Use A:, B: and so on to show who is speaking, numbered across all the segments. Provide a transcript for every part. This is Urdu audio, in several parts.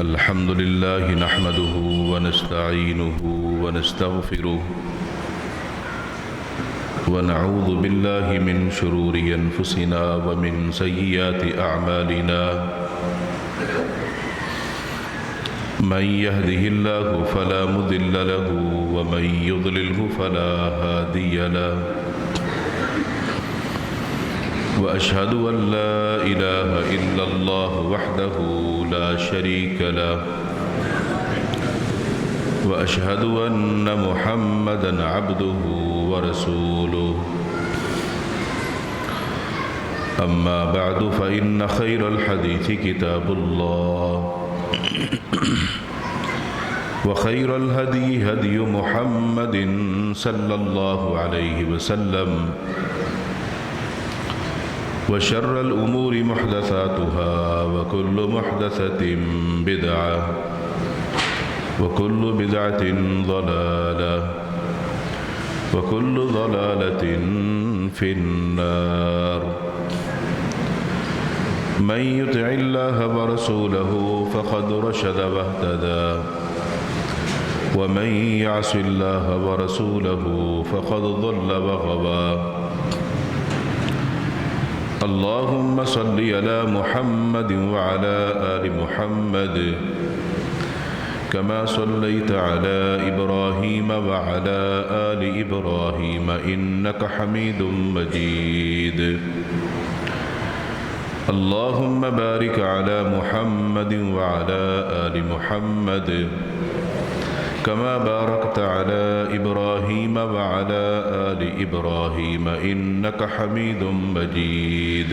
A: الحمد لله نحمده ونستعينه ونستغفره ونعوذ بالله من شرور أنفسنا ومن سيئات أعمالنا من يهده الله فلا مضل له ومن يضلله فلا هادي له وأشهد أن لا إله إلا الله وحده لا شريك له وأشهد أن محمدًا عبده ورسوله أما بعد فإن خير الحديث كتاب الله وخير الهدي هدي محمد صلى الله عليه وسلم وشر الأمور محدثاتها وكل محدثة بدعة وكل بدعة ضلالة وكل ضلالة في النار من يطع الله ورسوله فقد رشد واهتدى ومن يعص الله ورسوله فقد ضل وغوى اللهم صل على محمد وعلى آل محمد كما صليت على إبراهيم وعلى آل إبراهيم إنك حميد مجيد اللهم بارك على محمد وعلى آل محمد كما باركت على إبراهيم وعلى آل إبراهيم إنك حميد مجيد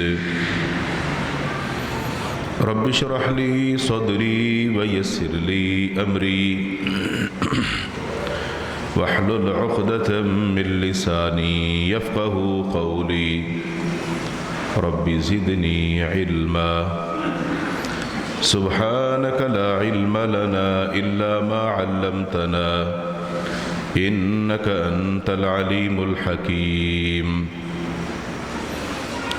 A: رب اشرح لي صدري ويسر لي أمري واحلل عقدة من لساني يفقه قولي رب زدني علما سبحانك لا علم لنا إلا ما علمتنا إنك أنت العليم الحكيم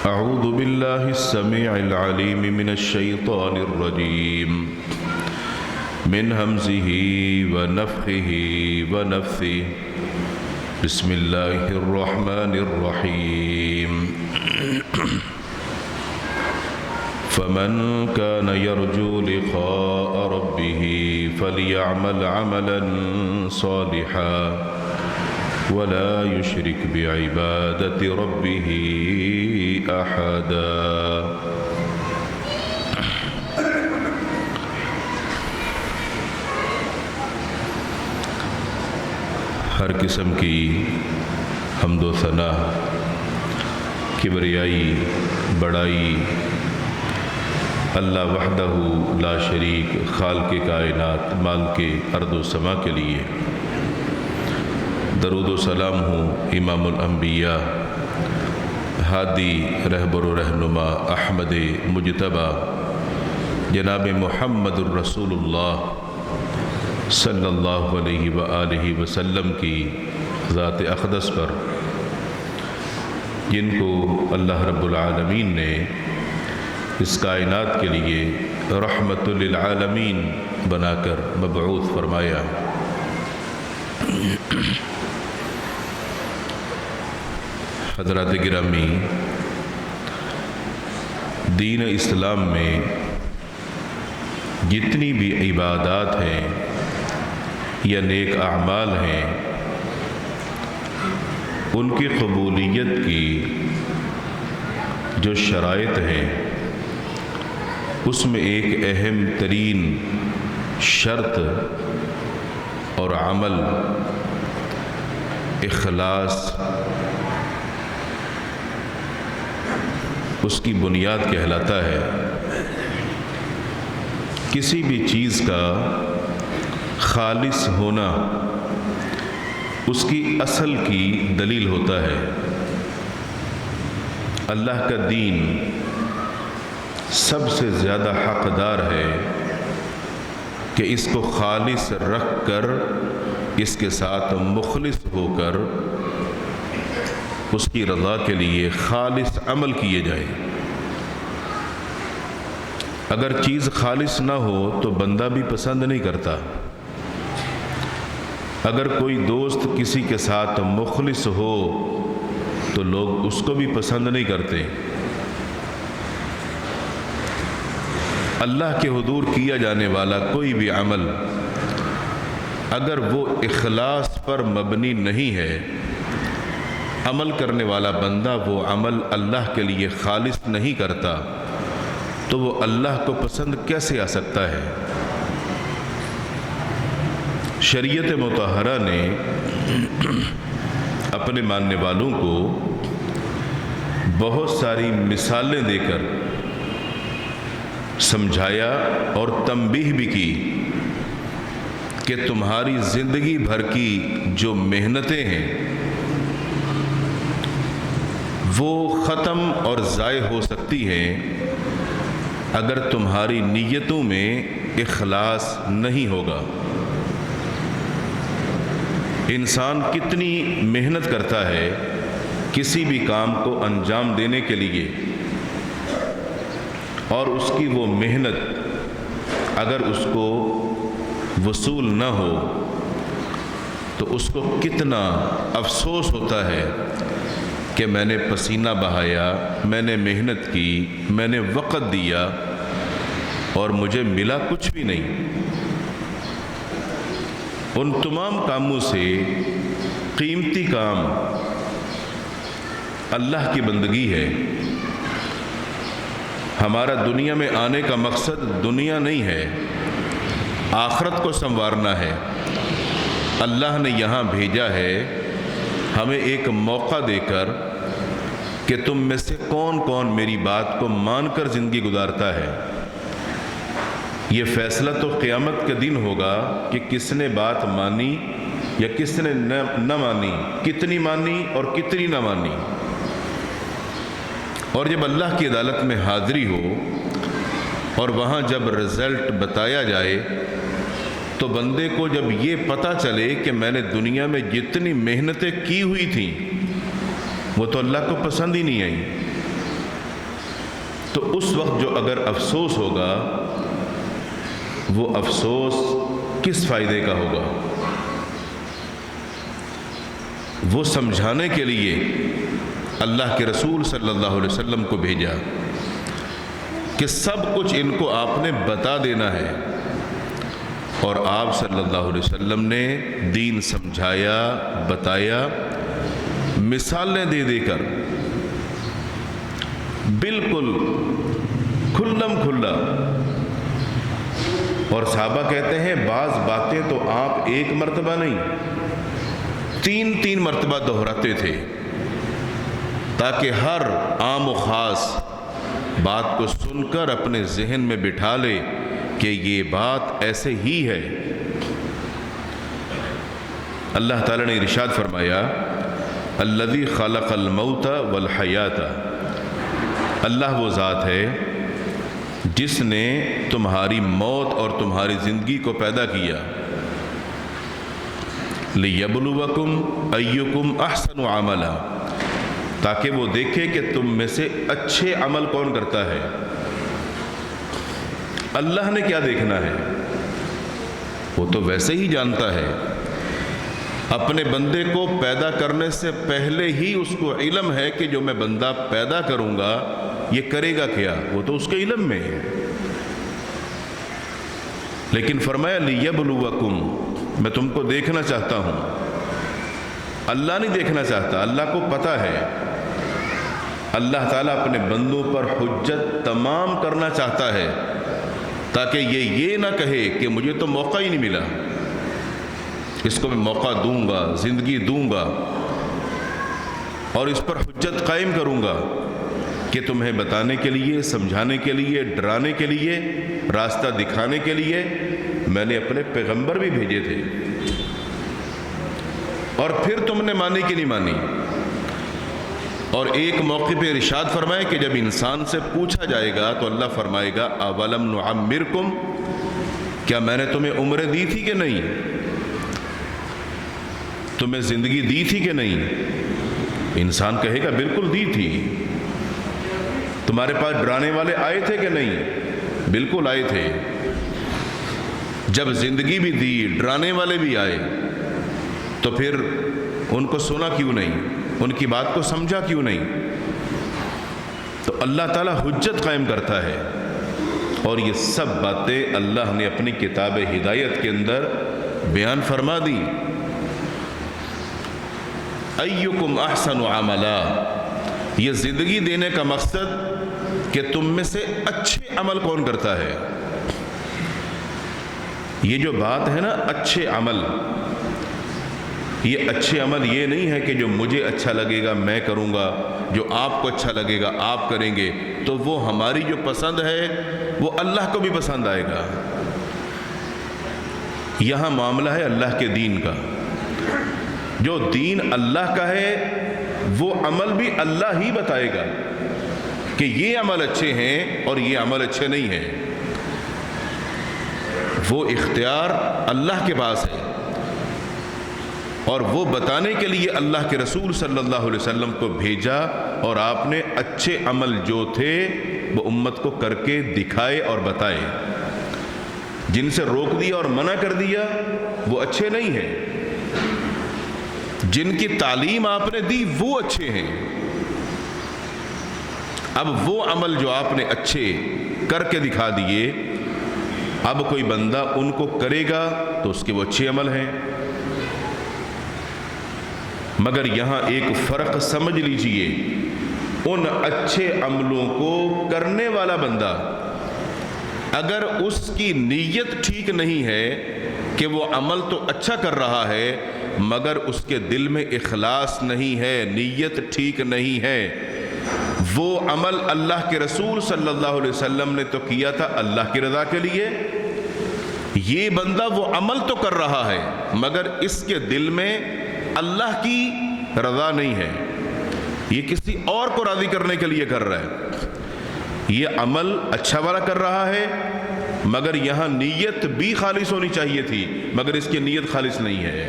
A: أعوذ بالله السميع العليم من الشيطان الرجيم من همزه ونفخه ونفثه بسم الله الرحمن الرحيم فمن كان يرجو لقاء ربه فليعمل عملا صالحا ولا يشرك بعبادة ربه أحدا ہر قسم کی حمد و ثنا کبریائی بڑائی اللہ وحدہ لا شریک خالق کائنات مالک ارض و سما کے لیے درود و سلام ہوں امام الانبیاء ہادی رہبر و رہنما احمد مجتبی جناب محمد الرسول اللہ صلی اللہ علیہ وآلہ وسلم کی ذات اقدس پر جن کو اللہ رب العالمین نے اس کائنات کے لیے رحمت للعالمین بنا کر مبعوث فرمایا حضرات گرامی، دین اسلام میں جتنی بھی عبادات ہیں یا نیک اعمال ہیں ان کی قبولیت کی جو شرائط ہیں اس میں ایک اہم ترین شرط اور عمل اخلاص اس کی بنیاد کہلاتا ہے۔ کسی بھی چیز کا خالص ہونا اس کی اصل کی دلیل ہوتا ہے۔ اللہ کا دین سب سے زیادہ حقدار ہے کہ اس کو خالص رکھ کر اس کے ساتھ مخلص ہو کر اس کی رضا کے لیے خالص عمل کیے جائیں۔ اگر چیز خالص نہ ہو تو بندہ بھی پسند نہیں کرتا۔ اگر کوئی دوست کسی کے ساتھ مخلص ہو تو لوگ اس کو بھی پسند نہیں کرتے۔ اللہ کے حضور کیا جانے والا کوئی بھی عمل اگر وہ اخلاص پر مبنی نہیں ہے، عمل کرنے والا بندہ وہ عمل اللہ کے لیے خالص نہیں کرتا، تو وہ اللہ کو پسند کیسے آ سکتا ہے؟ شریعت مطہرہ نے اپنے ماننے والوں کو بہت ساری مثالیں دے کر سمجھایا اور تنبیہ بھی کی کہ تمہاری زندگی بھر کی جو محنتیں ہیں وہ ختم اور ضائع ہو سکتی ہیں اگر تمہاری نیتوں میں اخلاص نہیں ہوگا۔ انسان کتنی محنت کرتا ہے کسی بھی کام کو انجام دینے کے لیے، اور اس کی وہ محنت اگر اس کو وصول نہ ہو تو اس کو کتنا افسوس ہوتا ہے کہ میں نے پسینہ بہایا، میں نے محنت کی، میں نے وقت دیا اور مجھے ملا کچھ بھی نہیں۔ ان تمام کاموں سے قیمتی کام اللہ کی بندگی ہے۔ ہمارا دنیا میں آنے کا مقصد دنیا نہیں ہے، آخرت کو سنوارنا ہے۔ اللہ نے یہاں بھیجا ہے ہمیں ایک موقع دے کر کہ تم میں سے کون کون میری بات کو مان کر زندگی گزارتا ہے۔ یہ فیصلہ تو قیامت کے دن ہوگا کہ کس نے بات مانی یا کس نے نہ مانی، کتنی مانی اور کتنی نہ مانی۔ اور جب اللہ کی عدالت میں حاضری ہو اور وہاں جب رزلٹ بتایا جائے تو بندے کو جب یہ پتہ چلے کہ میں نے دنیا میں جتنی محنتیں کی ہوئی تھیں وہ تو اللہ کو پسند ہی نہیں آئیں، تو اس وقت جو اگر افسوس ہوگا وہ افسوس کس فائدے کا ہوگا؟ وہ سمجھانے کے لیے اللہ کے رسول صلی اللہ علیہ وسلم کو بھیجا کہ سب کچھ ان کو آپ نے بتا دینا ہے، اور آپ صلی اللہ علیہ وسلم نے دین سمجھایا، بتایا، مثالیں دے دے کر بالکل کھلم کھلا۔ اور صحابہ کہتے ہیں بعض باتیں تو آپ ایک مرتبہ نہیں 3 مرتبہ دہراتے تھے تاکہ ہر عام و خاص بات کو سن کر اپنے ذہن میں بٹھا لے کہ یہ بات ایسے ہی ہے۔ اللہ تعالیٰ نے ارشاد فرمایا الذی خلق الموت والحیات، اللہ وہ ذات ہے جس نے تمہاری موت اور تمہاری زندگی کو پیدا کیا، لیبلوکم ایکم احسن عملا، تاکہ وہ دیکھے کہ تم میں سے اچھے عمل کون کرتا ہے۔ اللہ نے کیا دیکھنا ہے؟ وہ تو ویسے ہی جانتا ہے۔ اپنے بندے کو پیدا کرنے سے پہلے ہی اس کو علم ہے کہ جو میں بندہ پیدا کروں گا یہ کرے گا کیا، وہ تو اس کے علم میں ہے۔ لیکن فرمایا لیبلوکم، میں تم کو دیکھنا چاہتا ہوں۔ اللہ نہیں دیکھنا چاہتا، اللہ کو پتہ ہے۔ اللہ تعالیٰ اپنے بندوں پر حجت تمام کرنا چاہتا ہے تاکہ یہ نہ کہے کہ مجھے تو موقع ہی نہیں ملا، اس کو میں موقع دوں گا، زندگی دوں گا اور اس پر حجت قائم کروں گا کہ تمہیں بتانے کے لیے، سمجھانے کے لیے، ڈرانے کے لیے، راستہ دکھانے کے لیے میں نے اپنے پیغمبر بھی بھیجے تھے، اور پھر تم نے مانی کہ نہیں مانی۔ اور ایک موقع پہ ارشاد فرمائے کہ جب انسان سے پوچھا جائے گا تو اللہ فرمائے گا اولم نعمرکم، کیا میں نے تمہیں عمریں دی تھی کہ نہیں، تمہیں زندگی دی تھی کہ نہیں؟ انسان کہے گا بالکل دی تھی۔ تمہارے پاس ڈرانے والے آئے تھے کہ نہیں؟ بالکل آئے تھے. جب زندگی بھی دی، ڈرانے والے بھی آئے، تو پھر ان کو سنا کیوں نہیں؟ ان کی بات کو سمجھا کیوں نہیں؟ تو اللہ تعالیٰ حجت قائم کرتا ہے، اور یہ سب باتیں اللہ نے اپنی کتاب ہدایت کے اندر بیان فرما دی. ایکم احسن عملا، یہ زندگی دینے کا مقصد کہ تم میں سے اچھے عمل کون کرتا ہے. یہ جو بات ہے نا اچھے عمل، یہ اچھے عمل یہ نہیں ہے کہ جو مجھے اچھا لگے گا میں کروں گا، جو آپ کو اچھا لگے گا آپ کریں گے، تو وہ ہماری جو پسند ہے وہ اللہ کو بھی پسند آئے گا. یہاں معاملہ ہے اللہ کے دین کا. جو دین اللہ کا ہے وہ عمل بھی اللہ ہی بتائے گا کہ یہ عمل اچھے ہیں اور یہ عمل اچھے نہیں ہیں. وہ اختیار اللہ کے پاس ہے، اور وہ بتانے کے لیے اللہ کے رسول صلی اللہ علیہ وسلم کو بھیجا، اور آپ نے اچھے عمل جو تھے وہ امت کو کر کے دکھائے اور بتائے. جن سے روک دیا اور منع کر دیا وہ اچھے نہیں ہیں. جن کی تعلیم آپ نے دی وہ اچھے ہیں. اب وہ عمل جو آپ نے اچھے کر کے دکھا دیے، اب کوئی بندہ ان کو کرے گا تو اس کے وہ اچھے عمل ہیں. مگر یہاں ایک فرق سمجھ لیجئے، ان اچھے عملوں کو کرنے والا بندہ اگر اس کی نیت ٹھیک نہیں ہے کہ وہ عمل تو اچھا کر رہا ہے مگر اس کے دل میں اخلاص نہیں ہے، نیت ٹھیک نہیں ہے، وہ عمل اللہ کے رسول صلی اللہ علیہ وسلم نے تو کیا تھا اللہ کی رضا کے لیے، یہ بندہ وہ عمل تو کر رہا ہے مگر اس کے دل میں اللہ کی رضا نہیں ہے، یہ کسی اور کو راضی کرنے کے لیے کر رہا ہے. یہ عمل اچھا والا کر رہا ہے مگر یہاں نیت بھی خالص ہونی چاہیے تھی، مگر اس کی نیت خالص نہیں ہے.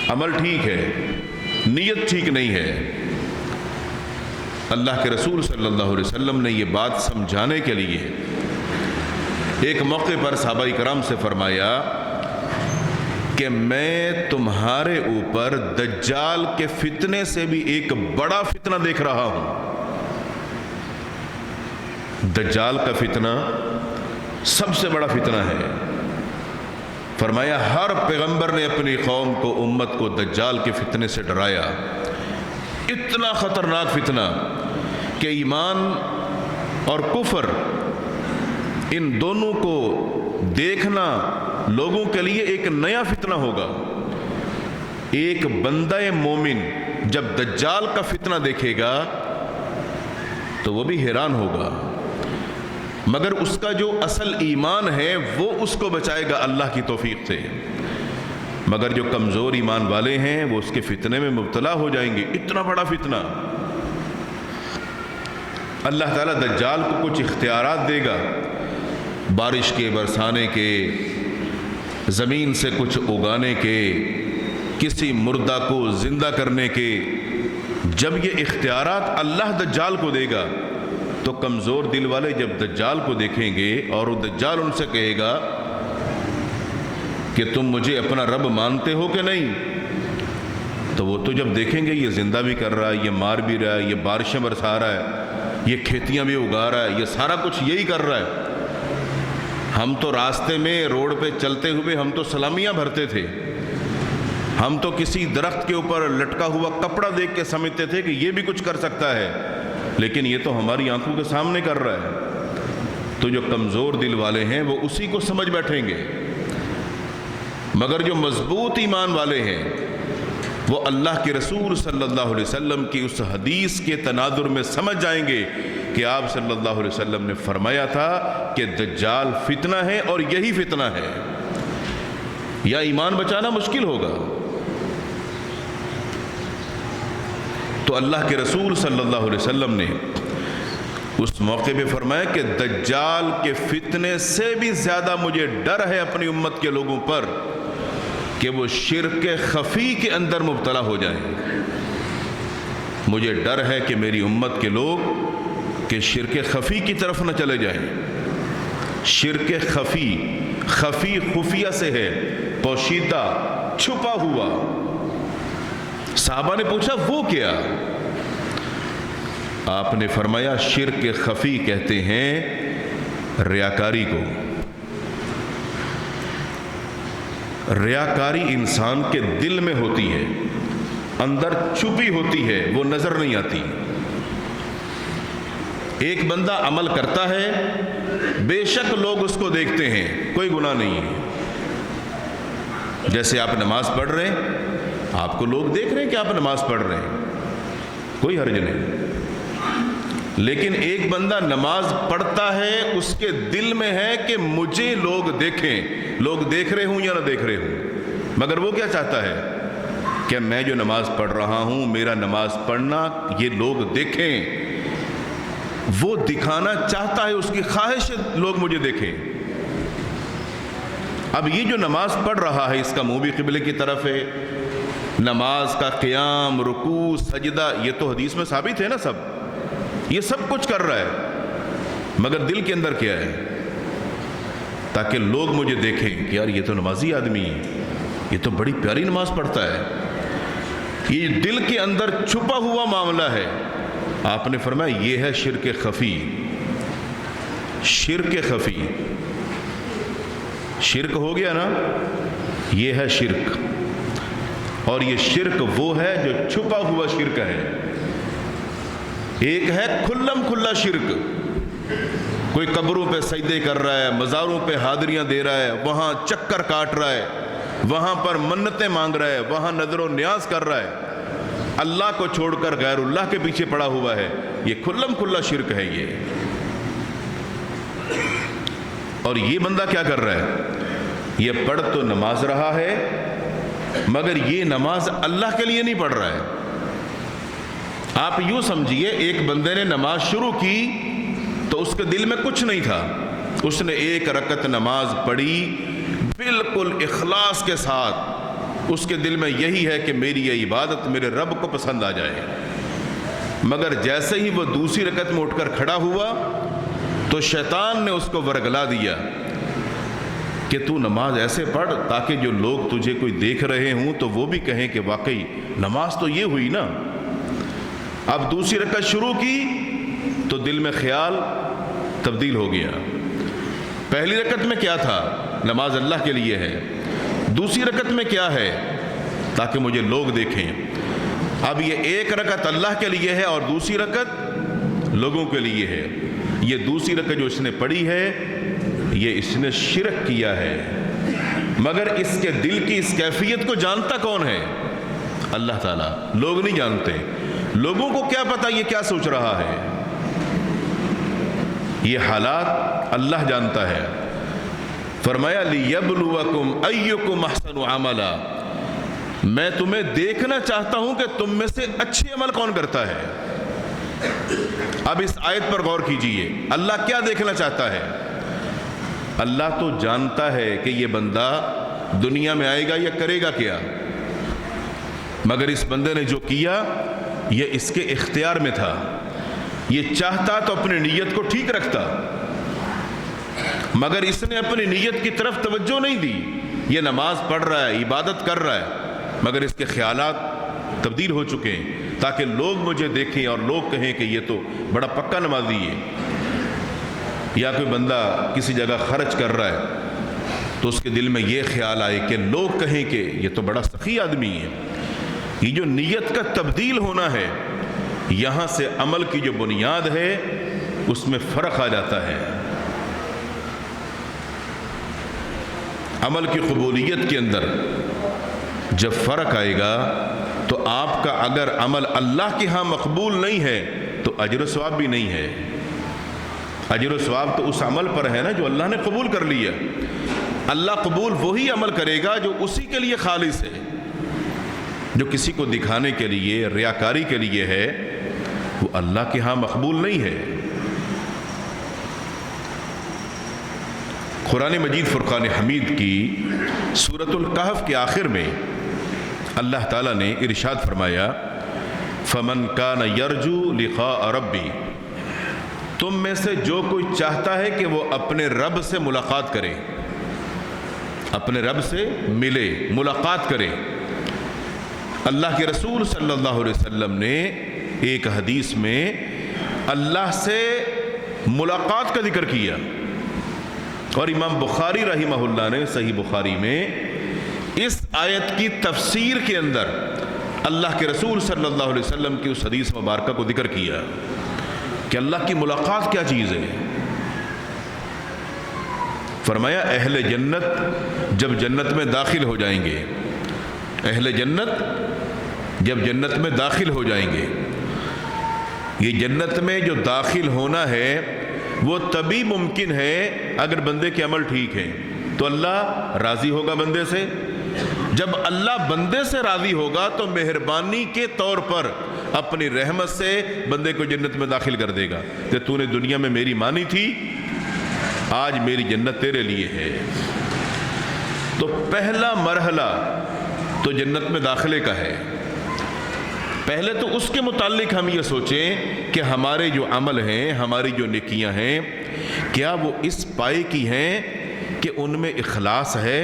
A: عمل ٹھیک ہے، نیت ٹھیک نہیں ہے. اللہ کے رسول صلی اللہ علیہ وسلم نے یہ بات سمجھانے کے لیے ایک موقع پر صحابہ کرام سے فرمایا کہ میں تمہارے اوپر دجال کے فتنے سے بھی ایک بڑا فتنہ دیکھ رہا ہوں. دجال کا فتنہ سب سے بڑا فتنہ ہے. فرمایا ہر پیغمبر نے اپنی قوم کو، امت کو دجال کے فتنے سے ڈرایا. اتنا خطرناک فتنہ کہ ایمان اور کفر ان دونوں کو دیکھنا لوگوں کے لیے ایک نیا فتنہ ہوگا. ایک بندہ مومن جب دجال کا فتنہ دیکھے گا تو وہ بھی حیران ہوگا، مگر اس کا جو اصل ایمان ہے وہ اس کو بچائے گا اللہ کی توفیق سے. مگر جو کمزور ایمان والے ہیں وہ اس کے فتنے میں مبتلا ہو جائیں گے. اتنا بڑا فتنہ. اللہ تعالیٰ دجال کو کچھ اختیارات دے گا، بارش کے، برسانے کے، زمین سے کچھ اگانے کے، کسی مردہ کو زندہ کرنے کے. جب یہ اختیارات اللہ دجال کو دے گا تو کمزور دل والے جب دجال کو دیکھیں گے اور وہ دجال ان سے کہے گا کہ تم مجھے اپنا رب مانتے ہو کہ نہیں، تو وہ تو جب دیکھیں گے یہ زندہ بھی کر رہا ہے، یہ مار بھی رہا ہے، یہ بارشیں برسا رہا ہے، یہ کھیتیاں بھی اگا رہا ہے، یہ سارا کچھ یہی کر رہا ہے. ہم تو راستے میں روڈ پہ چلتے ہوئے ہم تو سلامیاں بھرتے تھے، ہم تو کسی درخت کے اوپر لٹکا ہوا کپڑا دیکھ کے سمجھتے تھے کہ یہ بھی کچھ کر سکتا ہے، لیکن یہ تو ہماری آنکھوں کے سامنے کر رہا ہے. تو جو کمزور دل والے ہیں وہ اسی کو سمجھ بیٹھیں گے، مگر جو مضبوط ایمان والے ہیں وہ اللہ کے رسول صلی اللہ علیہ وسلم کی اس حدیث کے تناظر میں سمجھ جائیں گے کہ آپ صلی اللہ علیہ وسلم نے فرمایا تھا کہ دجال فتنہ ہے اور یہی فتنہ ہے، یا ایمان بچانا مشکل ہوگا. تو اللہ کے رسول صلی اللہ علیہ وسلم نے اس موقع پہ فرمایا کہ دجال کے فتنے سے بھی زیادہ مجھے ڈر ہے اپنی امت کے لوگوں پر کہ وہ شرک خفی کے اندر مبتلا ہو جائیں. مجھے ڈر ہے کہ میری امت کے لوگ کہ شرک خفی کی طرف نہ چلے جائیں۔ شرک خفی، خفی خفیہ سے ہے، پوشیدہ، چھپا ہوا۔ صحابہ نے پوچھا وہ کیا؟ آپ نے فرمایا شرک خفی کہتے ہیں ریاکاری کو۔ ریاکاری انسان کے دل میں ہوتی ہے، اندر چھپی ہوتی ہے، وہ نظر نہیں آتی۔ ایک بندہ عمل کرتا ہے، بے شک لوگ اس کو دیکھتے ہیں، کوئی گناہ نہیں ہے۔ جیسے آپ نماز پڑھ رہے ہیں، آپ کو لوگ دیکھ رہے ہیں کہ آپ نماز پڑھ رہے ہیں، کوئی حرج نہیں۔ لیکن ایک بندہ نماز پڑھتا ہے، اس کے دل میں ہے کہ مجھے لوگ دیکھیں، لوگ دیکھ رہے ہوں یا نہ دیکھ رہے ہوں، مگر وہ کیا چاہتا ہے کہ میں جو نماز پڑھ رہا ہوں، میرا نماز پڑھنا یہ لوگ دیکھیں، وہ دکھانا چاہتا ہے، اس کی خواہش ہے لوگ مجھے دیکھیں۔ اب یہ جو نماز پڑھ رہا ہے، اس کا منہ بھی قبلے کی طرف ہے، نماز کا قیام، رکوع، سجدہ، یہ تو حدیث میں ثابت ہے نا، سب یہ سب کچھ کر رہا ہے، مگر دل کے اندر کیا ہے؟ تاکہ لوگ مجھے دیکھیں کہ یار یہ تو نمازی آدمی ہے، یہ تو بڑی پیاری نماز پڑھتا ہے۔ یہ دل کے اندر چھپا ہوا معاملہ ہے۔ آپ نے فرمایا یہ ہے شرک خفی۔ شرک خفی، شرک ہو گیا نا، یہ ہے شرک۔ اور یہ شرک وہ ہے جو چھپا ہوا شرک ہے۔ ایک ہے کھلم کھلا شرک، کوئی قبروں پہ سجدے کر رہا ہے، مزاروں پہ حاضریاں دے رہا ہے، وہاں چکر کاٹ رہا ہے، وہاں پر منتیں مانگ رہا ہے، وہاں نظر و نیاز کر رہا ہے، اللہ کو چھوڑ کر غیر اللہ کے پیچھے پڑا ہوا ہے۔ یہ کھلم کھلا شرک ہے یہ۔ اور یہ بندہ کیا کر رہا ہے؟ یہ پڑھ تو نماز رہا ہے، مگر یہ نماز اللہ کے لیے نہیں پڑھ رہا ہے۔ آپ یوں سمجھیے، ایک بندے نے نماز شروع کی تو اس کے دل میں کچھ نہیں تھا، اس نے ایک رکعت نماز پڑھی بالکل اخلاص کے ساتھ، اس کے دل میں یہی ہے کہ میری یہ عبادت میرے رب کو پسند آ جائے۔ مگر جیسے ہی وہ دوسری رکعت میں اٹھ کر کھڑا ہوا تو شیطان نے اس کو ورگلا دیا کہ تو نماز ایسے پڑھ تاکہ جو لوگ تجھے کوئی دیکھ رہے ہوں تو وہ بھی کہیں کہ واقعی نماز تو یہ ہوئی نا۔ اب دوسری رکعت شروع کی تو دل میں خیال تبدیل ہو گیا۔ پہلی رکعت میں کیا تھا؟ نماز اللہ کے لیے ہے۔ دوسری رکعت میں کیا ہے؟ تاکہ مجھے لوگ دیکھیں۔ اب یہ ایک رکعت اللہ کے لیے ہے اور دوسری رکعت لوگوں کے لیے ہے۔ یہ دوسری رکعت جو اس نے پڑھی ہے، یہ اس نے شرک کیا ہے، مگر اس کے دل کی اس کیفیت کو جانتا کون ہے؟ اللہ تعالیٰ۔ لوگ نہیں جانتے۔ لوگوں کو کیا پتہ یہ کیا سوچ رہا ہے؟ یہ حالات اللہ جانتا ہے۔ فرمایا لِيَبْلُوَكُمْ أَيُّكُمْ أَحْسَنُ عَمَلًا، میں تمہیں دیکھنا چاہتا ہوں کہ تم میں سے اچھے عمل کون کرتا ہے۔ اب اس آیت پر غور کیجئے، اللہ کیا دیکھنا چاہتا ہے؟ اللہ تو جانتا ہے کہ یہ بندہ دنیا میں آئے گا یا کرے گا کیا، مگر اس بندے نے جو کیا یہ اس کے اختیار میں تھا۔ یہ چاہتا تو اپنی نیت کو ٹھیک رکھتا، مگر اس نے اپنی نیت کی طرف توجہ نہیں دی۔ یہ نماز پڑھ رہا ہے، عبادت کر رہا ہے، مگر اس کے خیالات تبدیل ہو چکے ہیں تاکہ لوگ مجھے دیکھیں اور لوگ کہیں کہ یہ تو بڑا پکا نمازی ہے۔ یا کوئی بندہ کسی جگہ خرچ کر رہا ہے تو اس کے دل میں یہ خیال آئے کہ لوگ کہیں کہ یہ تو بڑا سخی آدمی ہے۔ یہ جو نیت کا تبدیل ہونا ہے، یہاں سے عمل کی جو بنیاد ہے اس میں فرق آ جاتا ہے۔ عمل کی قبولیت کے اندر جب فرق آئے گا تو آپ کا اگر عمل اللہ کے ہاں مقبول نہیں ہے تو اجر و ثواب بھی نہیں ہے۔ اجر و ثواب تو اس عمل پر ہے نا جو اللہ نے قبول کر لیا۔ اللہ قبول وہی عمل کرے گا جو اسی کے لیے خالص ہے۔ جو کسی کو دکھانے کے لیے، ریاکاری کے لیے ہے، وہ اللہ کے ہاں مقبول نہیں ہے۔ قرآن مجید فرقان حمید کی سورۃ الکہف کے آخر میں اللہ تعالیٰ نے ارشاد فرمایا فَمَنْ كَانَ يَرْجُو لِقَاءَ رَبِّهِ، تم میں سے جو کوئی چاہتا ہے کہ وہ اپنے رب سے ملاقات کرے، اپنے رب سے ملے، ملاقات کرے۔ اللہ کے رسول صلی اللہ علیہ وسلم نے ایک حدیث میں اللہ سے ملاقات کا ذکر کیا، اور امام بخاری رحمہ اللہ نے صحیح بخاری میں اس آیت کی تفسیر کے اندر اللہ کے رسول صلی اللہ علیہ وسلم کی اس حدیث مبارکہ کو ذکر کیا کہ اللہ کی ملاقات کیا چیز ہے۔ فرمایا اہل جنت جب جنت میں داخل ہو جائیں گے، اہل جنت جب جنت میں داخل ہو جائیں گے، یہ جنت میں جو داخل ہونا ہے وہ تبھی ممکن ہے اگر بندے کے عمل ٹھیک ہیں، تو اللہ راضی ہوگا بندے سے۔ جب اللہ بندے سے راضی ہوگا تو مہربانی کے طور پر اپنی رحمت سے بندے کو جنت میں داخل کر دے گا کہ تو نے دنیا میں میری مانی تھی، آج میری جنت تیرے لیے ہے۔ تو پہلا مرحلہ تو جنت میں داخلے کا ہے۔ پہلے تو اس کے متعلق ہم یہ سوچیں کہ ہمارے جو عمل ہیں، ہماری جو نیکیاں ہیں، کیا وہ اس پائے کی ہیں کہ ان میں اخلاص ہے،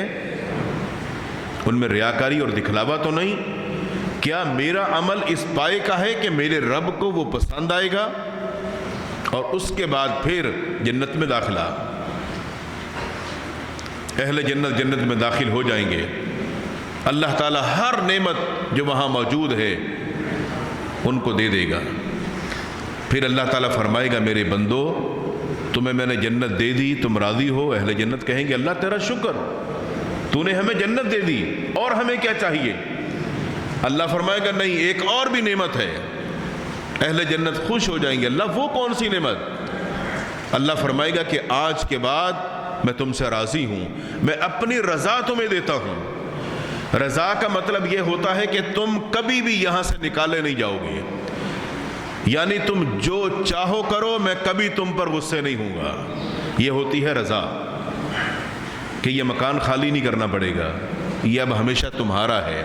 A: ان میں ریاکاری اور دکھلاوا تو نہیں؟ کیا میرا عمل اس پائے کا ہے کہ میرے رب کو وہ پسند آئے گا؟ اور اس کے بعد پھر جنت میں داخلہ، اہل جنت جنت میں داخل ہو جائیں گے۔ اللہ تعالیٰ ہر نعمت جو وہاں موجود ہے ان کو دے دے گا۔ پھر اللہ تعالیٰ فرمائے گا میرے بندو تمہیں میں نے جنت دے دی، تم راضی ہو؟ اہل جنت کہیں گے اللہ تیرا شکر، تو نے ہمیں جنت دے دی، اور ہمیں کیا چاہیے؟ اللہ فرمائے گا نہیں، ایک اور بھی نعمت ہے۔ اہل جنت خوش ہو جائیں گے، اللہ وہ کون سی نعمت؟ اللہ فرمائے گا کہ آج کے بعد میں تم سے راضی ہوں، میں اپنی رضا تمہیں دیتا ہوں۔ رضا کا مطلب یہ ہوتا ہے کہ تم کبھی بھی یہاں سے نکالے نہیں جاؤ گے، یعنی تم جو چاہو کرو، میں کبھی تم پر غصے نہیں ہوں گا۔ یہ ہوتی ہے رضا، کہ یہ مکان خالی نہیں کرنا پڑے گا، یہ اب ہمیشہ تمہارا ہے۔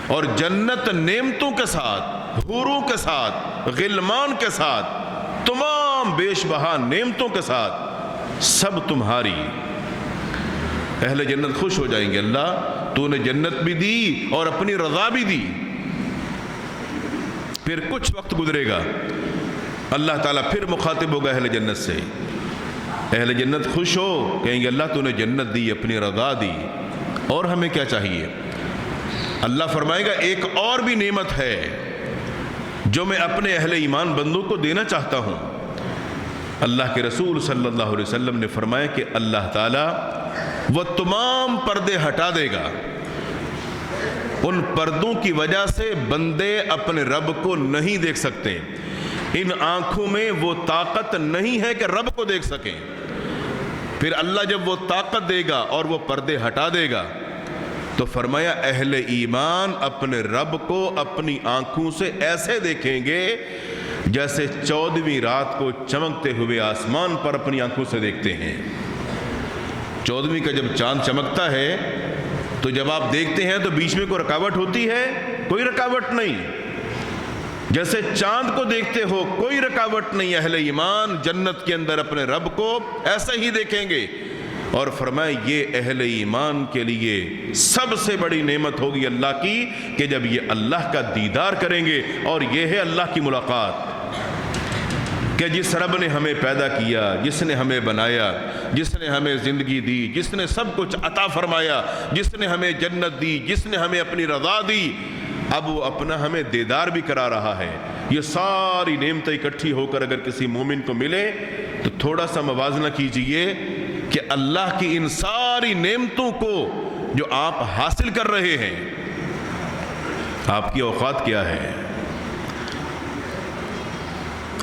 A: اور جنت نعمتوں کے ساتھ، حوروں کے ساتھ، غلمان کے ساتھ، تمام بیش بہا نعمتوں کے ساتھ، سب تمہاری۔ اہل جنت خوش ہو جائیں گے، اللہ تو نے جنت بھی دی اور اپنی رضا بھی دی۔ پھر کچھ وقت گزرے گا، اللہ تعالیٰ پھر مخاطب ہوگا اہل جنت سے۔ اہل جنت خوش ہو، کہیں گے اللہ تو نے جنت دی، اپنی رضا دی، اور ہمیں کیا چاہیے؟ اللہ فرمائے گا ایک اور بھی نعمت ہے جو میں اپنے اہل ایمان بندوں کو دینا چاہتا ہوں۔ اللہ کے رسول صلی اللہ علیہ وسلم نے فرمایا کہ اللہ تعالیٰ وہ تمام پردے ہٹا دے گا، ان پردوں کی وجہ سے بندے اپنے رب کو نہیں دیکھ سکتے، ان آنکھوں میں وہ طاقت نہیں ہے کہ رب کو دیکھ سکیں۔ پھر اللہ جب وہ طاقت دے گا اور وہ پردے ہٹا دے گا تو فرمایا اہل ایمان اپنے رب کو اپنی آنکھوں سے ایسے دیکھیں گے جیسے 14ویں رات کو چمکتے ہوئے آسمان پر اپنی آنکھوں سے دیکھتے ہیں۔ 14ویں کا جب چاند چمکتا ہے تو جب آپ دیکھتے ہیں تو بیچ میں کوئی رکاوٹ ہوتی ہے؟ کوئی رکاوٹ نہیں، جیسے چاند کو دیکھتے ہو کوئی رکاوٹ نہیں۔ اہل ایمان جنت کے اندر اپنے رب کو ایسے ہی دیکھیں گے، اور فرمائے یہ اہل ایمان کے لیے سب سے بڑی نعمت ہوگی اللہ کی کہ جب یہ اللہ کا دیدار کریں گے، اور یہ ہے اللہ کی ملاقات، کہ جس رب نے ہمیں پیدا کیا، جس نے ہمیں بنایا، جس نے ہمیں زندگی دی، جس نے سب کچھ عطا فرمایا، جس نے ہمیں جنت دی، جس نے ہمیں اپنی رضا دی، اب وہ اپنا ہمیں دیدار بھی کرا رہا ہے۔ یہ ساری نعمتیں اکٹھی ہو کر اگر کسی مومن کو ملے تو تھوڑا سا موازنہ کیجئے کہ اللہ کی ان ساری نعمتوں کو جو آپ حاصل کر رہے ہیں، آپ کی اوقات کیا ہے،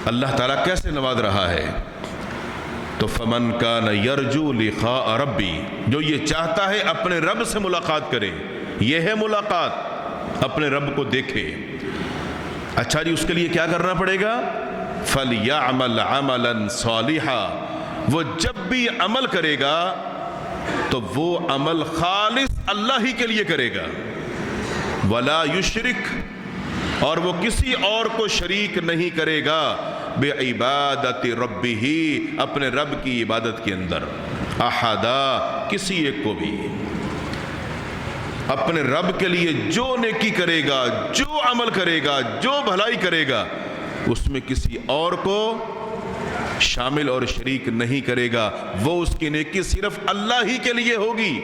A: اللہ تعالیٰ کیسے نواز رہا ہے۔ تو فمن کان یرجو لقاء ربی، جو یہ چاہتا ہے اپنے رب سے ملاقات کرے، یہ ہے ملاقات، اپنے رب کو دیکھے۔ اچھا جی، اس کے لیے کیا کرنا پڑے گا؟ فَلْيَعْمَلْ عَمَلًا صَالِحًا، وہ جب بھی عمل کرے گا تو وہ عمل خالص اللہ ہی کے لیے کرے گا، وَلَا يُشْرِكْ، اور وہ کسی اور کو شریک نہیں کرے گا بعبادت ربہ، اپنے رب کی عبادت کے اندر، احدا، کسی ایک کو بھی اپنے رب کے لیے جو نیکی کرے گا، جو عمل کرے گا، جو بھلائی کرے گا، اس میں کسی اور کو شامل اور شریک نہیں کرے گا، وہ اس کی نیکی صرف اللہ ہی کے لیے ہوگی،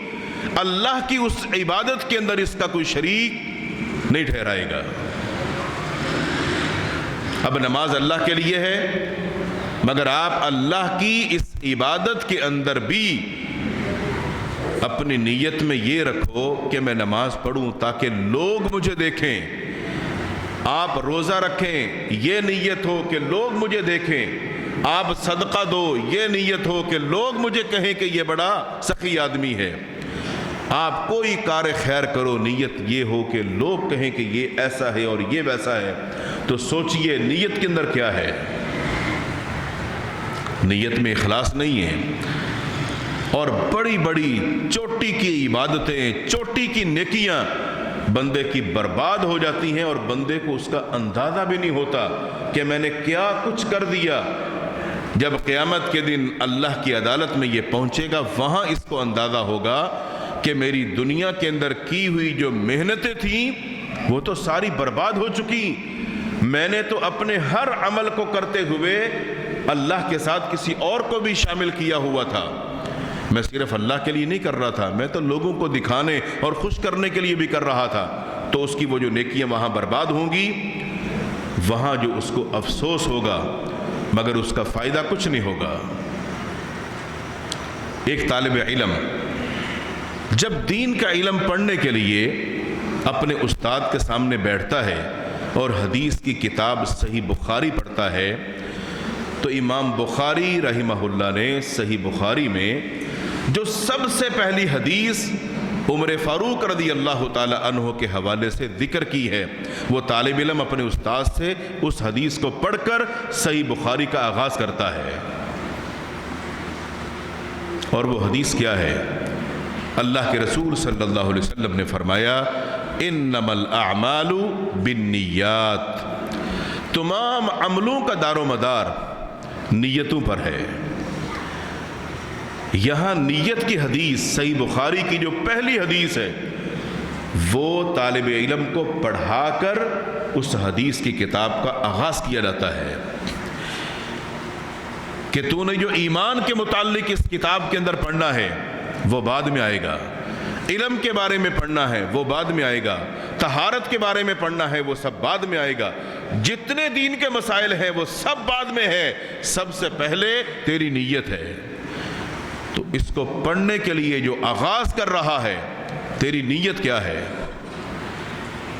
A: اللہ کی اس عبادت کے اندر اس کا کوئی شریک نہیں ٹھہرائے گا۔ اب نماز اللہ کے لیے ہے، مگر آپ اللہ کی اس عبادت کے اندر بھی اپنی نیت میں یہ رکھو کہ میں نماز پڑھوں تاکہ لوگ مجھے دیکھیں۔ آپ روزہ رکھیں، یہ نیت ہو کہ لوگ مجھے دیکھیں۔ آپ صدقہ دو، یہ نیت ہو کہ لوگ مجھے کہیں کہ یہ بڑا سخی آدمی ہے۔ آپ کوئی کار خیر کرو، نیت یہ ہو کہ لوگ کہیں کہ یہ ایسا ہے اور یہ ویسا ہے، تو سوچئے نیت کے اندر کیا ہے۔ نیت میں اخلاص نہیں ہے، اور بڑی بڑی چوٹی کی عبادتیں، چوٹی کی نیکیاں بندے کی برباد ہو جاتی ہیں، اور بندے کو اس کا اندازہ بھی نہیں ہوتا کہ میں نے کیا کچھ کر دیا۔ جب قیامت کے دن اللہ کی عدالت میں یہ پہنچے گا، وہاں اس کو اندازہ ہوگا کہ میری دنیا کے اندر کی ہوئی جو محنتیں تھیں وہ تو ساری برباد ہو چکی۔ میں نے تو اپنے ہر عمل کو کرتے ہوئے اللہ کے ساتھ کسی اور کو بھی شامل کیا ہوا تھا، میں صرف اللہ کے لیے نہیں کر رہا تھا، میں تو لوگوں کو دکھانے اور خوش کرنے کے لیے بھی کر رہا تھا۔ تو اس کی وہ جو نیکیاں وہاں برباد ہوں گی، وہاں جو اس کو افسوس ہوگا، مگر اس کا فائدہ کچھ نہیں ہوگا۔ ایک طالب علم جب دین کا علم پڑھنے کے لیے اپنے استاد کے سامنے بیٹھتا ہے اور حدیث کی کتاب صحیح بخاری پڑھتا ہے، تو امام بخاری رحمہ اللہ نے صحیح بخاری میں جو سب سے پہلی حدیث عمر فاروق رضی اللہ تعالی عنہ کے حوالے سے ذکر کی ہے، وہ طالب علم اپنے استاد سے اس حدیث کو پڑھ کر صحیح بخاری کا آغاز کرتا ہے۔ اور وہ حدیث کیا ہے؟ اللہ کے رسول صلی اللہ علیہ وسلم نے فرمایا، انما الاعمال بالنیات، تمام عملوں کا دار و مدار نیتوں پر ہے۔ یہاں نیت کی حدیث صحیح بخاری کی جو پہلی حدیث ہے، وہ طالب علم کو پڑھا کر اس حدیث کی کتاب کا آغاز کیا جاتا ہے کہ تو نے جو ایمان کے متعلق اس کتاب کے اندر پڑھنا ہے وہ بعد میں آئے گا، علم کے بارے میں پڑھنا ہے وہ بعد میں آئے گا، طہارت کے بارے میں پڑھنا ہے وہ سب بعد میں آئے گا، جتنے دین کے مسائل ہیں وہ سب بعد میں ہے، سب سے پہلے تیری نیت ہے۔ تو اس کو پڑھنے کے لیے جو آغاز کر رہا ہے، تیری نیت کیا ہے؟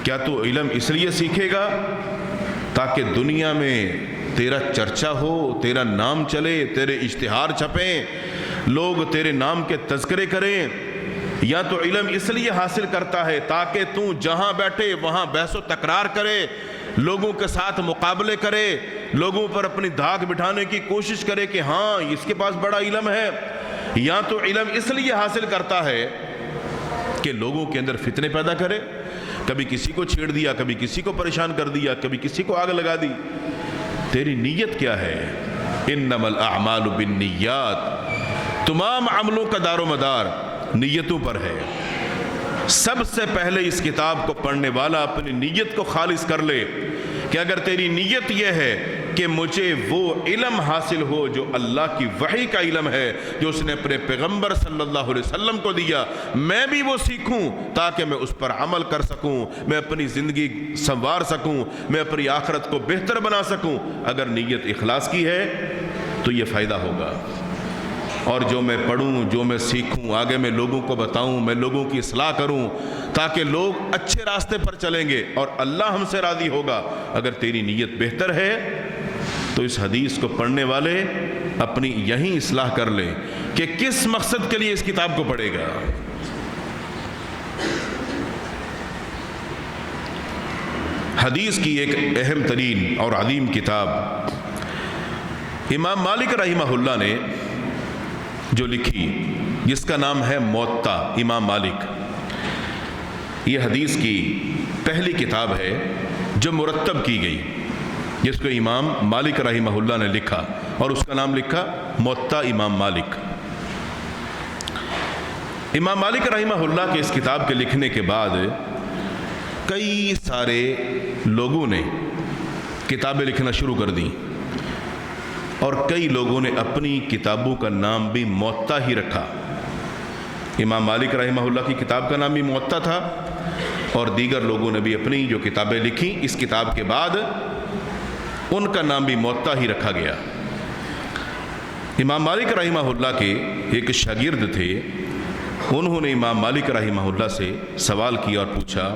A: کیا تو علم اس لیے سیکھے گا تاکہ دنیا میں تیرا چرچا ہو، تیرا نام چلے، تیرے اشتہار چھپیں، لوگ تیرے نام کے تذکرے کریں؟ یا تو علم اس لیے حاصل کرتا ہے تاکہ تو جہاں بیٹھے وہاں بحث و تکرار کرے، لوگوں کے ساتھ مقابلے کرے، لوگوں پر اپنی دھاک بٹھانے کی کوشش کرے کہ ہاں اس کے پاس بڑا علم ہے؟ یا تو علم اس لیے حاصل کرتا ہے کہ لوگوں کے اندر فتنے پیدا کرے، کبھی کسی کو چھیڑ دیا، کبھی کسی کو پریشان کر دیا، کبھی کسی کو آگ لگا دی؟ تیری نیت کیا ہے؟ انما الاعمال بالنیات، تمام عملوں کا دار و مدار نیتوں پر ہے۔ سب سے پہلے اس کتاب کو پڑھنے والا اپنی نیت کو خالص کر لے کہ اگر تیری نیت یہ ہے کہ مجھے وہ علم حاصل ہو جو اللہ کی وحی کا علم ہے، جو اس نے اپنے پیغمبر صلی اللہ علیہ وسلم کو دیا، میں بھی وہ سیکھوں تاکہ میں اس پر عمل کر سکوں، میں اپنی زندگی سنوار سکوں، میں اپنی آخرت کو بہتر بنا سکوں، اگر نیت اخلاص کی ہے تو یہ فائدہ ہوگا۔ اور جو میں پڑھوں، جو میں سیکھوں، آگے میں لوگوں کو بتاؤں، میں لوگوں کی اصلاح کروں تاکہ لوگ اچھے راستے پر چلیں گے اور اللہ ہم سے راضی ہوگا۔ اگر تیری نیت بہتر ہے تو اس حدیث کو پڑھنے والے اپنی یہیں اصلاح کر لیں کہ کس مقصد کے لیے اس کتاب کو پڑھے گا۔ حدیث کی ایک اہم ترین اور عظیم کتاب امام مالک رحمہ اللہ نے جو لکھی، جس کا نام ہے موطا امام مالک، یہ حدیث کی پہلی کتاب ہے جو مرتب کی گئی۔ جس کو امام مالک رحمہ اللہ نے لکھا، اور اس کا نام لکھا موطا امام مالک۔ امام مالک رحمہ اللہ کے اس کتاب کے لکھنے کے بعد کئی سارے لوگوں نے کتابیں لکھنا شروع کر دیں، اور کئی لوگوں نے اپنی کتابوں کا نام بھی موطا ہی رکھا۔ امام مالک رحمہ اللہ کی کتاب کا نام بھی موطا تھا، اور دیگر لوگوں نے بھی اپنی جو کتابیں لکھیں اس کتاب کے بعد ان کا نام بھی موطا ہی رکھا گیا۔ امام مالک رحمہ اللہ کے ایک شاگرد تھے، انہوں نے امام مالک رحمہ اللہ سے سوال کیا اور پوچھا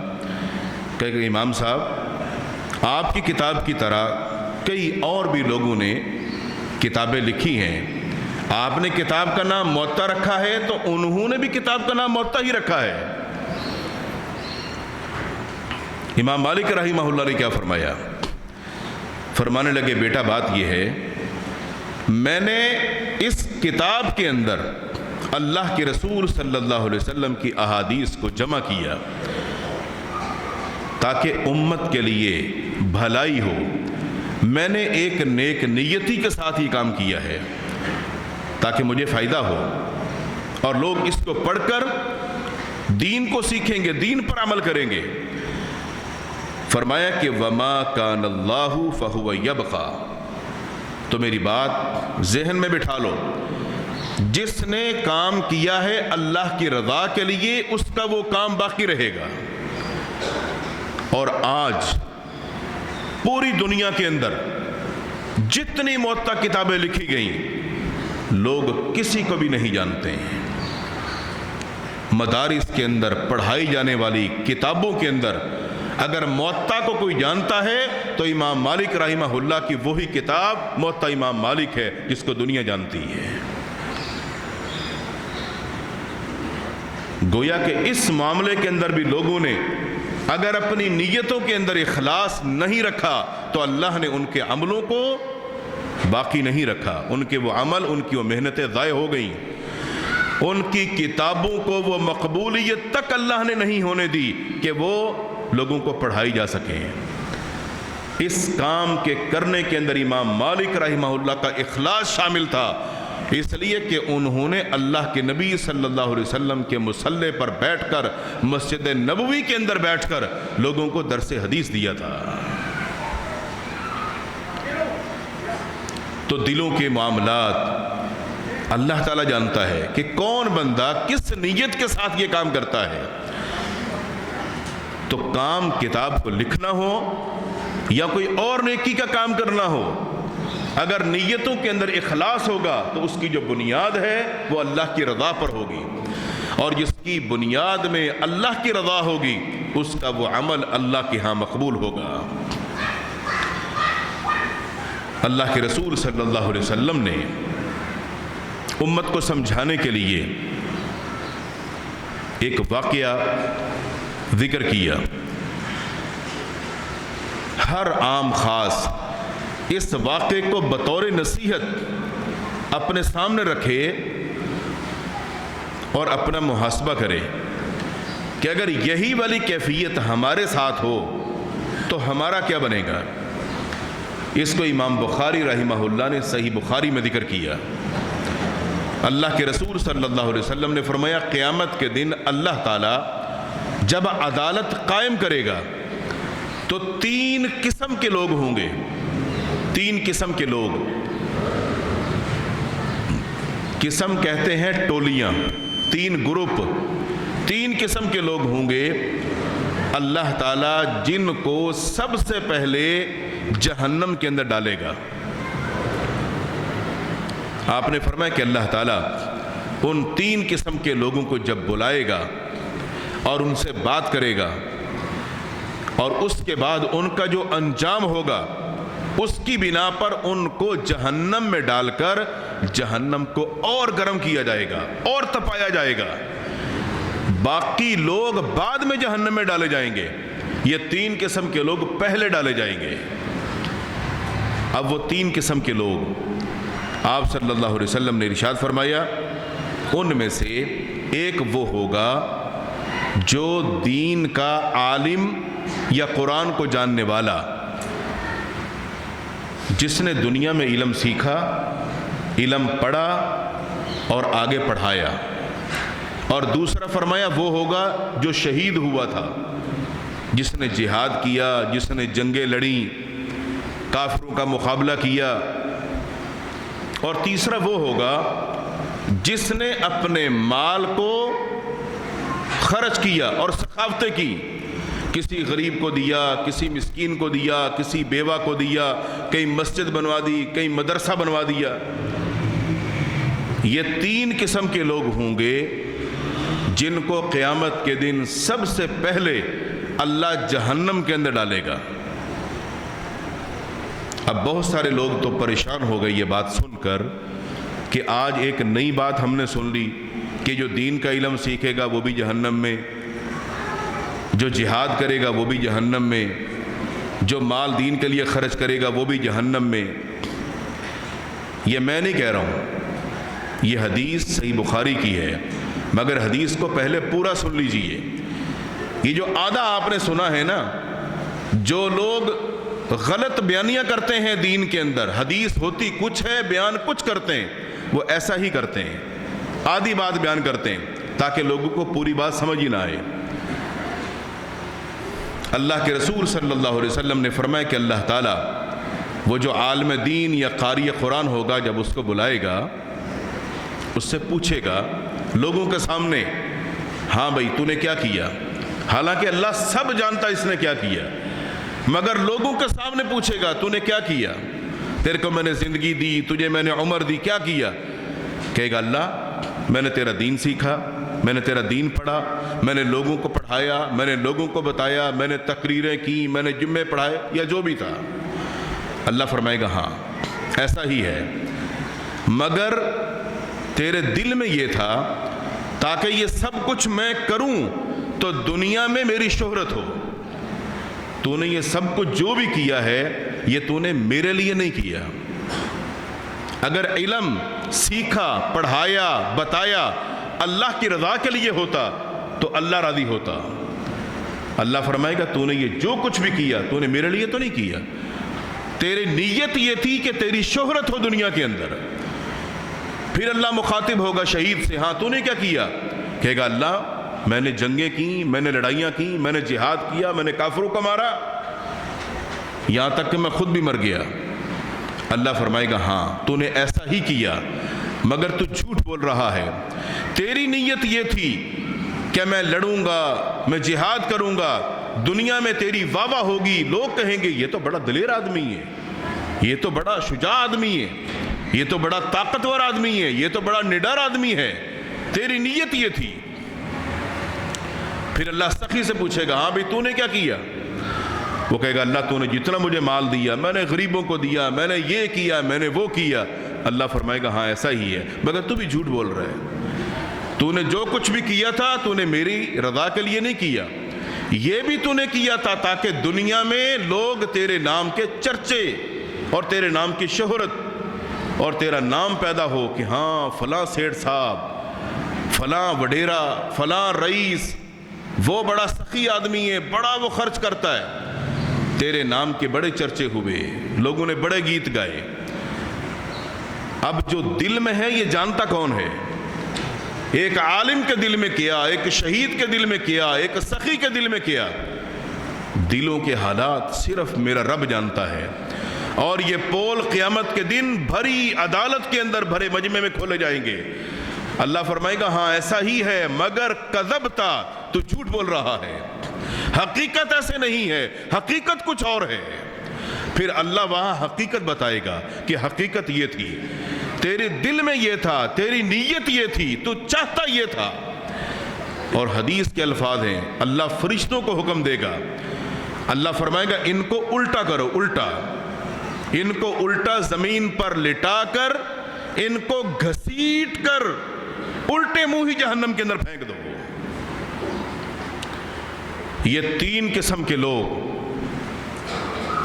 A: کہ امام صاحب، آپ کی کتاب کی طرح کئی اور بھی لوگوں نے کتابیں لکھی ہیں، آپ نے کتاب کا نام موطا رکھا ہے تو انہوں نے بھی کتاب کا نام موطا ہی رکھا ہے۔ امام مالک رحمہ اللہ نے کیا فرمایا؟ فرمانے لگے بیٹا بات یہ ہے، میں نے اس کتاب کے اندر اللہ کے رسول صلی اللہ علیہ وسلم کی احادیث کو جمع کیا تاکہ امت کے لیے بھلائی ہو۔ میں نے ایک نیک نیتی کے ساتھ یہ کام کیا ہے تاکہ مجھے فائدہ ہو اور لوگ اس کو پڑھ کر دین کو سیکھیں گے، دین پر عمل کریں گے۔ فرمایا کہ وما کان اللہ فہو یبقی، تو میری بات ذہن میں بٹھا لو، جس نے کام کیا ہے اللہ کی رضا کے لیے اس کا وہ کام باقی رہے گا۔ اور آج پوری دنیا کے اندر جتنی موطا کتابیں لکھی گئیں لوگ کسی کو بھی نہیں جانتے ہیں۔ مدارس کے اندر پڑھائی جانے والی کتابوں کے اندر اگر موطا کو کوئی جانتا ہے تو امام مالک رحمہ اللہ کی وہی کتاب موطا امام مالک ہے جس کو دنیا جانتی ہے۔ گویا کہ اس معاملے کے اندر بھی لوگوں نے اگر اپنی نیتوں کے اندر اخلاص نہیں رکھا تو اللہ نے ان کے عملوں کو باقی نہیں رکھا، ان کے وہ عمل، ان کی وہ محنتیں ضائع ہو گئیں، ان کی کتابوں کو وہ مقبولیت تک اللہ نے نہیں ہونے دی کہ وہ لوگوں کو پڑھائی جا سکیں۔ اس کام کے کرنے کے اندر امام مالک رحمہ اللہ کا اخلاص شامل تھا، اس لیے کہ انہوں نے اللہ کے نبی صلی اللہ علیہ وسلم کے مصلی پر بیٹھ کر، مسجد نبوی کے اندر بیٹھ کر لوگوں کو درس حدیث دیا تھا۔ تو دلوں کے معاملات اللہ تعالیٰ جانتا ہے کہ کون بندہ کس نیت کے ساتھ یہ کام کرتا ہے۔ تو کام کتاب کو لکھنا ہو یا کوئی اور نیکی کا کام کرنا ہو، اگر نیتوں کے اندر اخلاص ہوگا تو اس کی جو بنیاد ہے وہ اللہ کی رضا پر ہوگی، اور جس کی بنیاد میں اللہ کی رضا ہوگی اس کا وہ عمل اللہ کے ہاں مقبول ہوگا۔ اللہ کے رسول صلی اللہ علیہ وسلم نے امت کو سمجھانے کے لیے ایک واقعہ ذکر کیا، ہر عام خاص اس واقعے کو بطور نصیحت اپنے سامنے رکھے اور اپنا محاسبہ کرے کہ اگر یہی والی کیفیت ہمارے ساتھ ہو تو ہمارا کیا بنے گا۔ اس کو امام بخاری رحمہ اللہ نے صحیح بخاری میں ذکر کیا۔ اللہ کے رسول صلی اللہ علیہ وسلم نے فرمایا قیامت کے دن اللہ تعالی جب عدالت قائم کرے گا تو 3 قسم کے لوگ ہوں گے، 3 قسم کے لوگ، قسم کہتے ہیں ٹولیاں، 3 گروپ، 3 قسم کے لوگ ہوں گے اللہ تعالیٰ جن کو سب سے پہلے جہنم کے اندر ڈالے گا۔ آپ نے فرمایا کہ اللہ تعالیٰ ان 3 قسم کے لوگوں کو جب بلائے گا اور ان سے بات کرے گا اور اس کے بعد ان کا جو انجام ہوگا اس کی بنا پر ان کو جہنم میں ڈال کر جہنم کو اور گرم کیا جائے گا اور تپایا جائے گا، باقی لوگ بعد میں جہنم میں ڈالے جائیں گے، یہ 3 قسم کے لوگ پہلے ڈالے جائیں گے۔ اب وہ 3 قسم کے لوگ آپ صلی اللہ علیہ وسلم نے ارشاد فرمایا ان میں سے ایک وہ ہوگا جو دین کا عالم یا قرآن کو جاننے والا، جس نے دنیا میں علم سیکھا، علم پڑھا اور آگے پڑھایا، اور دوسرا فرمایا وہ ہوگا جو شہید ہوا تھا، جس نے جہاد کیا، جس نے جنگیں لڑیں، کافروں کا مقابلہ کیا، اور تیسرا وہ ہوگا جس نے اپنے مال کو خرچ کیا اور سخاوتیں کی، کسی غریب کو دیا، کسی مسکین کو دیا، کسی بیوہ کو دیا، کہیں مسجد بنوا دی، کہیں مدرسہ بنوا دیا۔ یہ 3 قسم کے لوگ ہوں گے جن کو قیامت کے دن سب سے پہلے اللہ جہنم کے اندر ڈالے گا۔ اب بہت سارے لوگ تو پریشان ہو گئے یہ بات سن کر کہ آج ایک نئی بات ہم نے سن لی کہ جو دین کا علم سیکھے گا وہ بھی جہنم میں، جو جہاد کرے گا وہ بھی جہنم میں، جو مال دین کے لیے خرچ کرے گا وہ بھی جہنم میں۔ یہ میں نہیں کہہ رہا ہوں، یہ حدیث صحیح بخاری کی ہے، مگر حدیث کو پہلے پورا سن لیجئے۔ یہ جو آدھا آپ نے سنا ہے نا، جو لوگ غلط بیانیاں کرتے ہیں دین کے اندر، حدیث ہوتی کچھ ہے، بیان کچھ کرتے ہیں، وہ ایسا ہی کرتے ہیں، آدھی بات بیان کرتے ہیں تاکہ لوگوں کو پوری بات سمجھ ہی نہ آئے۔ اللہ کے رسول صلی اللہ علیہ وسلم نے فرمایا کہ اللہ تعالیٰ وہ جو عالم دین یا قاری قرآن ہوگا، جب اس کو بلائے گا، اس سے پوچھے گا لوگوں کے سامنے، ہاں بھائی تو نے کیا کیا؟ حالانکہ اللہ سب جانتا اس نے کیا کیا، مگر لوگوں کے سامنے پوچھے گا تو نے کیا کیا؟ تیرے کو میں نے زندگی دی، تجھے میں نے عمر دی، کیا کیا؟ کہے گا اللہ میں نے تیرا دین سیکھا، میں نے تیرا دین پڑھا، میں نے لوگوں کو پڑھایا، میں نے لوگوں کو بتایا، میں نے تقریریں کی، میں نے جمعے پڑھائے، یا جو بھی تھا۔ اللہ فرمائے گا ہاں ایسا ہی ہے، مگر تیرے دل میں یہ تھا تاکہ یہ سب کچھ میں کروں تو دنیا میں میری شہرت ہو۔ تو نے یہ سب کچھ جو بھی کیا ہے یہ تو نے میرے لیے نہیں کیا۔ اگر علم سیکھا، پڑھایا، بتایا اللہ کی رضا کے لیے ہوتا تو اللہ راضی ہوتا۔ اللہ فرمائے گا تو نے یہ جو کچھ بھی کیا تو نے میرے لیے تو نہیں کیا، تیری نیت یہ تھی کہ تیری شہرت ہو دنیا کے اندر۔ پھر اللہ مخاطب ہوگا شہید سے، ہاں تو نے کیا کیا؟ کہے گا اللہ میں نے جنگیں کی، میں نے لڑائیاں کی، میں نے جہاد کیا، میں نے کافروں کو مارا، یہاں تک کہ میں خود بھی مر گیا۔ اللہ فرمائے گا ہاں تو نے ایسا ہی کیا، مگر تو جھوٹ بول رہا ہے، تیری نیت یہ تھی کہ میں لڑوں گا، میں جہاد کروں گا، دنیا میں تیری واہ واہ ہوگی، لوگ کہیں گے یہ تو بڑا دلیر آدمی ہے، یہ تو بڑا شجاع آدمی ہے، یہ تو بڑا طاقتور آدمی ہے، یہ تو بڑا نڈر آدمی ہے، تیری نیت یہ تھی۔ پھر اللہ سخی سے پوچھے گا ہاں بھئی تو نے کیا کیا؟ وہ کہے گا اللہ تو نے جتنا مجھے مال دیا، میں نے غریبوں کو دیا، میں نے یہ کیا، میں نے وہ کیا۔ اللہ فرمائے گا ہاں ایسا ہی ہے، مگر تو بھی جھوٹ بول رہا ہے، تو نے جو کچھ بھی کیا تھا تو نے میری رضا کے لیے نہیں کیا، یہ بھی تو نے کیا تھا تاکہ دنیا میں لوگ تیرے نام کے چرچے اور تیرے نام کی شہرت اور تیرا نام پیدا ہو کہ ہاں فلاں سیٹھ صاحب، فلاں وڈیرا، فلاں رئیس، وہ بڑا سخی آدمی ہے، بڑا وہ خرچ کرتا ہے، تیرے نام کے بڑے چرچے ہوئے، لوگوں نے بڑے گیت گائے۔ اب جو دل میں ہے یہ جانتا کون ہے؟ ایک عالم کے دل میں کیا، ایک شہید کے دل میں کیا، ایک سخی کے دل میں کیا، دلوں کے حالات صرف میرا رب جانتا ہے۔ اور یہ پول قیامت کے دن بھری عدالت کے اندر بھرے مجمع میں کھولے جائیں گے۔ اللہ فرمائے گا ہاں ایسا ہی ہے، مگر کذبتا، تو جھوٹ بول رہا ہے، حقیقت ایسے نہیں ہے، حقیقت کچھ اور ہے۔ پھر اللہ وہاں حقیقت بتائے گا کہ حقیقت یہ تھی، تیرے دل میں یہ تھا، تیری نیت یہ تھی، تو چاہتا یہ تھا۔ اور حدیث کے الفاظ ہیں، اللہ فرشتوں کو حکم دے گا، اللہ فرمائے گا ان کو الٹا کرو، الٹا، ان کو الٹا زمین پر لٹا کر، ان کو گھسیٹ کر الٹے منہ ہی جہنم کے اندر پھینک دو۔ یہ 3 قسم کے لوگ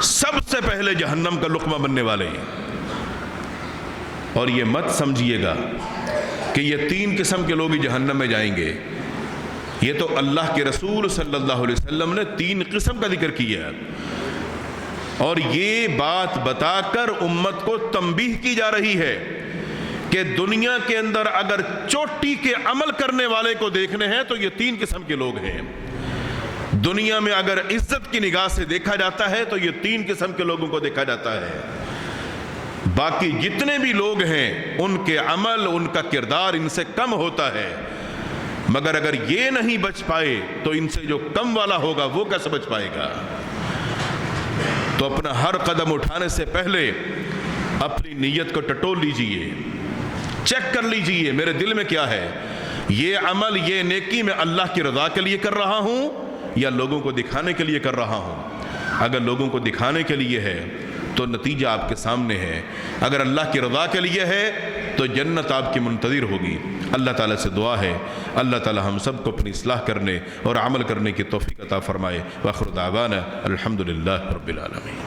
A: سب سے پہلے جہنم کا لقمہ بننے والے ہیں۔ اور یہ مت سمجھیے گا کہ یہ 3 قسم کے لوگ ہی جہنم میں جائیں گے، یہ تو اللہ کے رسول صلی اللہ علیہ وسلم نے 3 قسم کا ذکر کیا ہے۔ اور یہ بات بتا کر امت کو تنبیہ کی جا رہی ہے کہ دنیا کے اندر اگر چوٹی کے عمل کرنے والے کو دیکھنے ہیں تو یہ 3 قسم کے لوگ ہیں۔ دنیا میں اگر عزت کی نگاہ سے دیکھا جاتا ہے تو یہ 3 قسم کے لوگوں کو دیکھا جاتا ہے۔ باقی جتنے بھی لوگ ہیں ان کے عمل، ان کا کردار ان سے کم ہوتا ہے، مگر اگر یہ نہیں بچ پائے تو ان سے جو کم والا ہوگا وہ کیسے بچ پائے گا؟ تو اپنا ہر قدم اٹھانے سے پہلے اپنی نیت کو ٹٹول لیجئے، چیک کر لیجئے میرے دل میں کیا ہے، یہ عمل، یہ نیکی میں اللہ کی رضا کے لیے کر رہا ہوں یا لوگوں کو دکھانے کے لیے کر رہا ہوں؟ اگر لوگوں کو دکھانے کے لیے ہے تو نتیجہ آپ کے سامنے ہے، اگر اللہ کی رضا کے لیے ہے تو جنت آپ کی منتظر ہوگی۔ اللہ تعالیٰ سے دعا ہے اللہ تعالیٰ ہم سب کو اپنی اصلاح کرنے اور عمل کرنے کی توفیق عطا فرمائے۔ وآخر دعوانا الحمدللہ رب العالمین۔